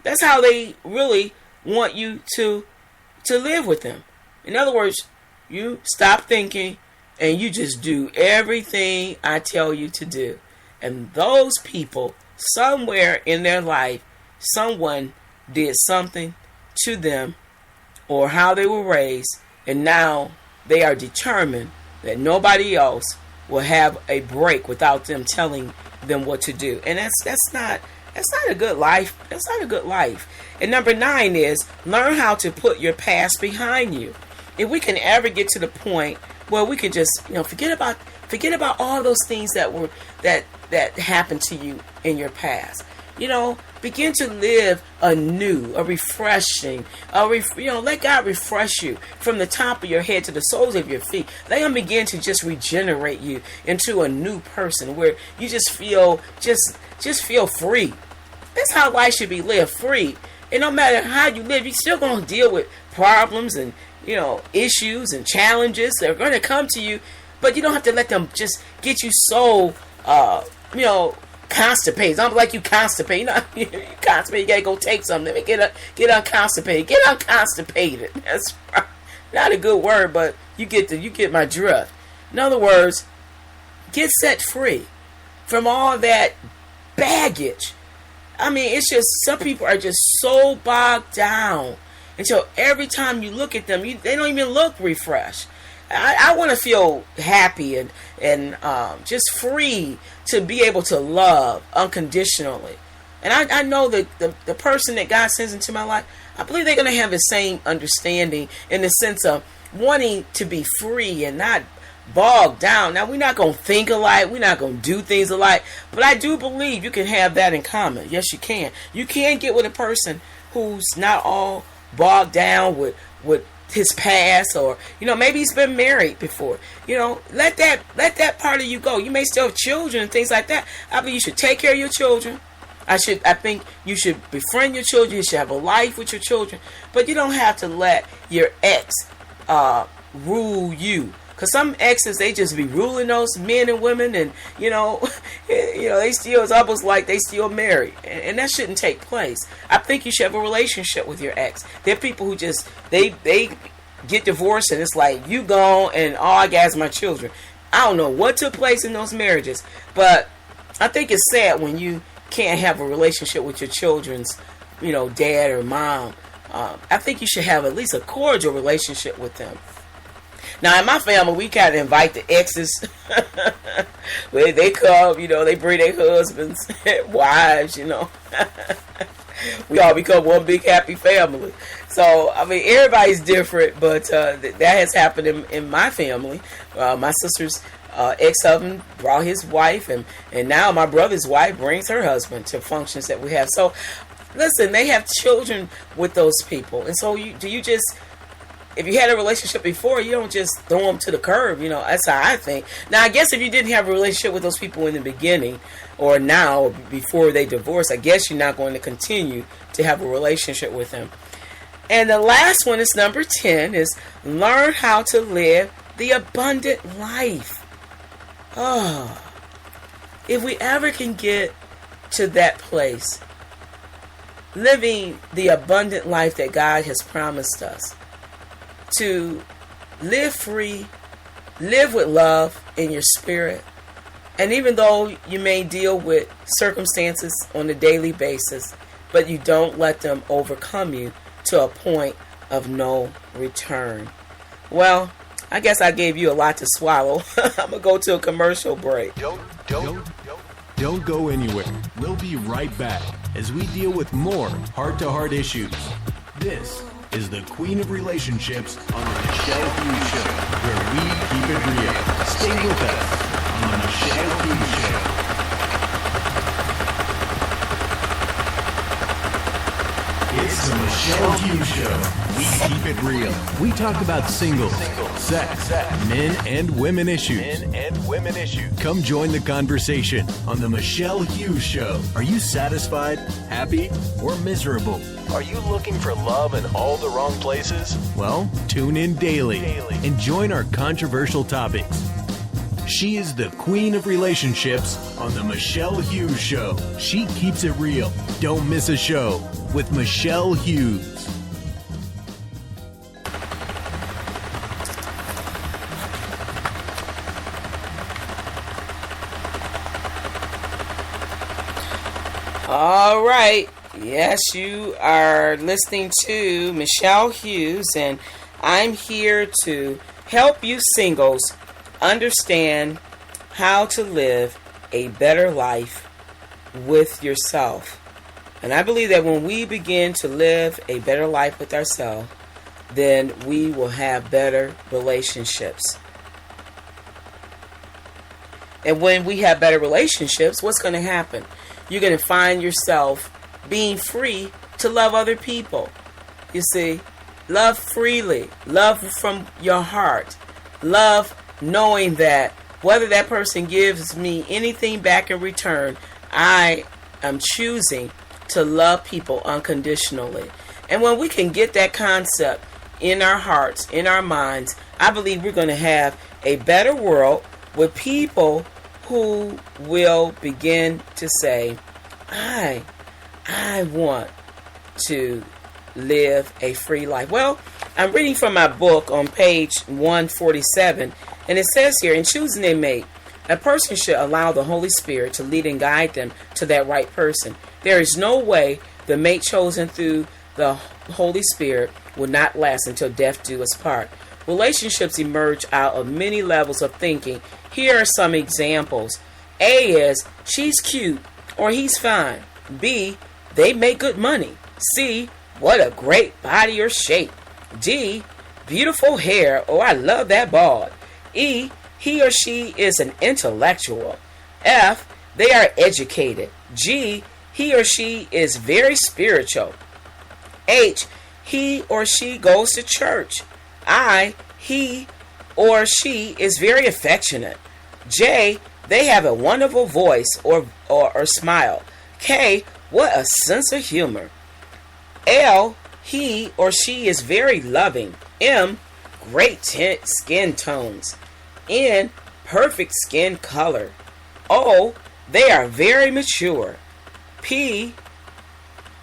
S2: that's how they really want you to live with them. In other words, you stop thinking and you just do everything I tell you to do. And those people, somewhere in their life, someone did something to them or how they were raised, and now they are determined that nobody else will have a break without them telling them what to do. And that's not a good life. That's not a good life. And number 9 is learn how to put your past behind you. If we can ever get to the point where we can just, forget about all those things that happened to you in your past. Begin to live anew, a refreshing, let God refresh you from the top of your head to the soles of your feet. Let Him begin to just regenerate you into a new person where you just feel free. That's how life should be lived, free. And no matter how you live, you're still going to deal with problems and, issues and challenges that are going to come to you. But you don't have to let them just get you so, constipated. Don't like you constipated. You constipated. You gotta go take something. Let me get unconstipated. Get unconstipated. That's not a good word, but you get my drift. In other words, get set free from all that baggage. It's just some people are just so bogged down until every time you look at them, they don't even look refreshed. I want to feel happy and just free to be able to love unconditionally. And I know that the person that God sends into my life, I believe they're going to have the same understanding in the sense of wanting to be free and not bogged down. Now, we're not going to think alike. We're not going to do things alike. But I do believe you can have that in common. Yes, you can. You can get with a person who's not all bogged down with his past, or maybe he's been married before. Let that part of you go. You may still have children and things like that. I believe you should take care of your children. I think you should befriend your children. You should have a life with your children, but you don't have to let your ex rule you. Because some exes, they just be ruling those men and women, and they still, it's almost like they still married, and that shouldn't take place. I think you should have a relationship with your ex. There are people who just they get divorced, and it's like, you gone, and all I got is my children. I don't know what took place in those marriages, but I think it's sad when you can't have a relationship with your children's, dad or mom. I think you should have at least a cordial relationship with them. Now, in my family, we kind of invite the exes. Where they come, they bring their husbands, wives, We all become one big happy family. So, everybody's different, but that has happened in my family. My sister's ex-husband brought his wife, and now my brother's wife brings her husband to functions that we have. So, listen, they have children with those people. And so, if you had a relationship before, you don't just throw them to the curb. That's how I think. Now, I guess if you didn't have a relationship with those people in the beginning, or now, or before they divorce, I guess you're not going to continue to have a relationship with them. And the last one is number 10, is learn how to live the abundant life. Oh, if we ever can get to that place, living the abundant life that God has promised us, to live free, live with love in your spirit. And even though you may deal with circumstances on a daily basis, but you don't let them overcome you to a point of no return. Well, I guess I gave you a lot to swallow. I'm going to go to a commercial break.
S1: Don't go anywhere. We'll be right back as we deal with more heart-to-heart issues. This is the Queen of Relationships on the Michele Hughes Show, where we keep it real. Stay with us on the Michele Hughes Show. It's the Michele Hughes Show. We keep it real. We talk about singles, sex, men and women issues. Come join the conversation on the Michele Hughes Show. Are you satisfied, happy, or miserable?
S3: Are you looking for love in all the wrong places?
S1: Well, tune in daily and join our controversial topics. She is the Queen of Relationships on the Michele Hughes Show. She keeps it real. Don't miss a show with Michele Hughes.
S2: All right. Yes, you are listening to Michele Hughes, and I'm here to help you singles understand how to live a better life with yourself. And I believe that when we begin to live a better life with ourselves, then we will have better relationships. And when we have better relationships, what's going to happen? you're going to find yourself being free to love other people. You see, love freely, love from your heart, love knowing that whether that person gives me anything back in return, I am choosing to love people unconditionally. And when we can get that concept in our hearts, in our minds, I believe we're going to have a better world with people who will begin to say, I want to live a free life. Well, I'm reading from my book on page 147, and it says here, in choosing a mate, a person should allow the Holy Spirit to lead and guide them to that right person. There is no way the mate chosen through the Holy Spirit will not last until death do us part. Relationships emerge out of many levels of thinking. Here are some examples. A is, she's cute or he's fine. B, they make good money. C, what a great body or shape. D, beautiful hair. Oh, I love that bald. E, he or she is an intellectual. F, they are educated. G, he or she is very spiritual. H, he or she goes to church. I, he or she is very affectionate. J, they have a wonderful voice or smile. K, what a sense of humor. L, he or she is very loving. M, great skin tones. N, perfect skin color. O, they are very mature. P,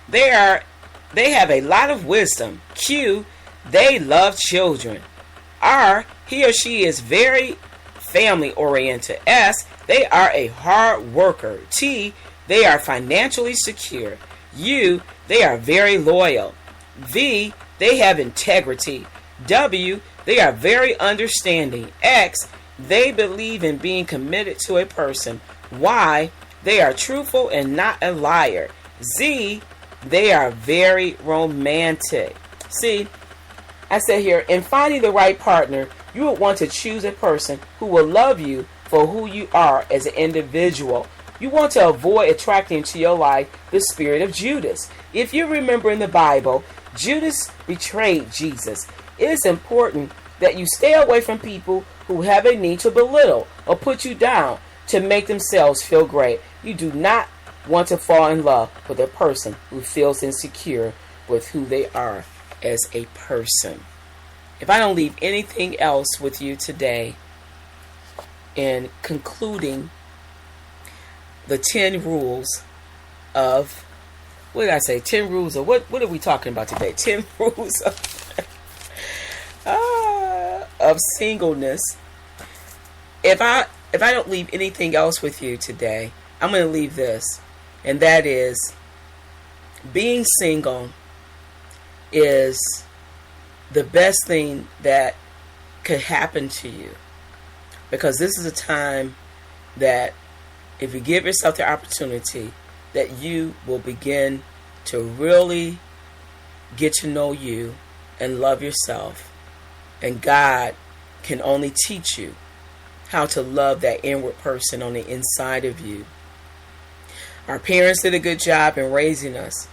S2: they have a lot of wisdom. Q, they love children. R, he or she is very family oriented. S, they are a hard worker. T, they are financially secure. U, they are very loyal. V, they have integrity. W, they are very understanding. X, they believe in being committed to a person. Y, they are truthful and not a liar. Z, they are very romantic. See, I said here, in finding the right partner, you would want to choose a person who will love you for who you are as an individual. You want to avoid attracting into your life the spirit of Judas. If you remember in the Bible, Judas betrayed Jesus. It is important that you stay away from people who have a need to belittle or put you down to make themselves feel great. You do not want to fall in love with a person who feels insecure with who they are as a person. If I don't leave anything else with you today in concluding the 10 rules of, what did I say? 10 rules of, what are we talking about today? 10 rules of singleness. If I don't leave anything else with you today, I'm going to leave this. And that is, being single is the best thing that could happen to you. Because this is a time that if you give yourself the opportunity, that you will begin to really get to know you and love yourself. And God can only teach you how to love that inward person on the inside of you. Our parents did a good job in raising us,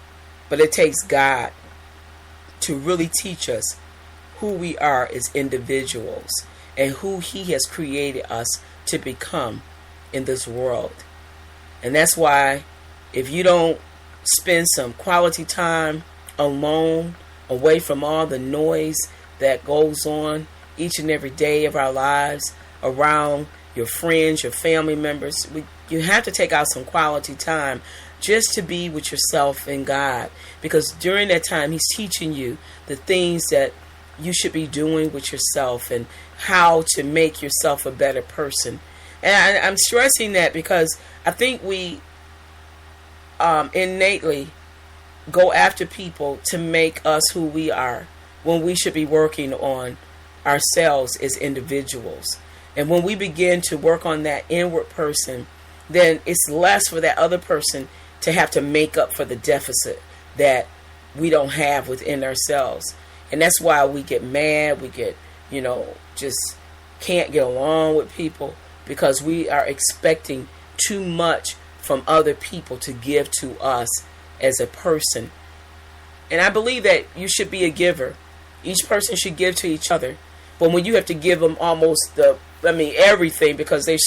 S2: but it takes God to really teach us who we are as individuals and who He has created us to become in this world. And that's why if you don't spend some quality time alone, away from all the noise that goes on each and every day of our lives, around your friends, your family members, you have to take out some quality time just to be with yourself and God. Because during that time, He's teaching you the things that you should be doing with yourself and how to make yourself a better person. And I'm stressing that because I think we innately go after people to make us who we are when we should be working on ourselves as individuals. And when we begin to work on that inward person, then it's less for that other person to have to make up for the deficit that we don't have within ourselves. And that's why we get mad, we get, just can't get along with people, because we are expecting too much from other people to give to us as a person. And I believe that you should be a giver. Each person should give to each other. But when you have to give them almost everything, because they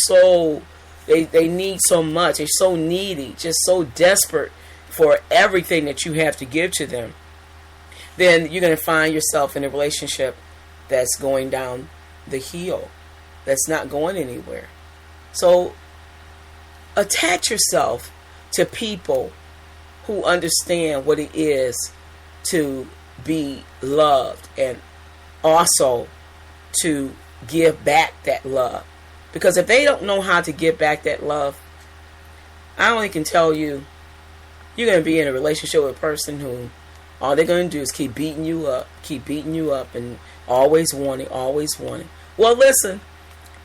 S2: need so much, they're so needy, just so desperate for everything that you have to give to them, then you're going to find yourself in a relationship that's going down the hill, that's not going anywhere. So attach yourself to people who understand what it is to be loved, and also to give back that love. Because if they don't know how to give back that love, I only can tell you, you're going to be in a relationship with a person who all they're going to do is keep beating you up, and always wanting. Well, listen,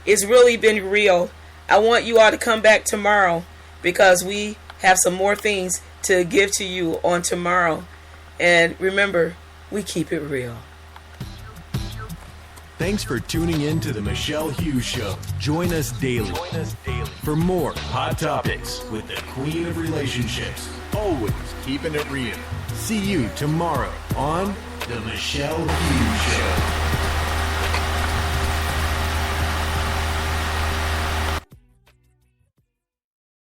S2: it's really been real. I want you all to come back tomorrow, because we have some more things to give to you on tomorrow. And remember, we keep it real.
S1: Thanks for tuning in to the Michele Hughes Show. Join us daily for more hot topics with the Queen of Relationships. Always keeping it real. See you tomorrow on the Michele Hughes Show.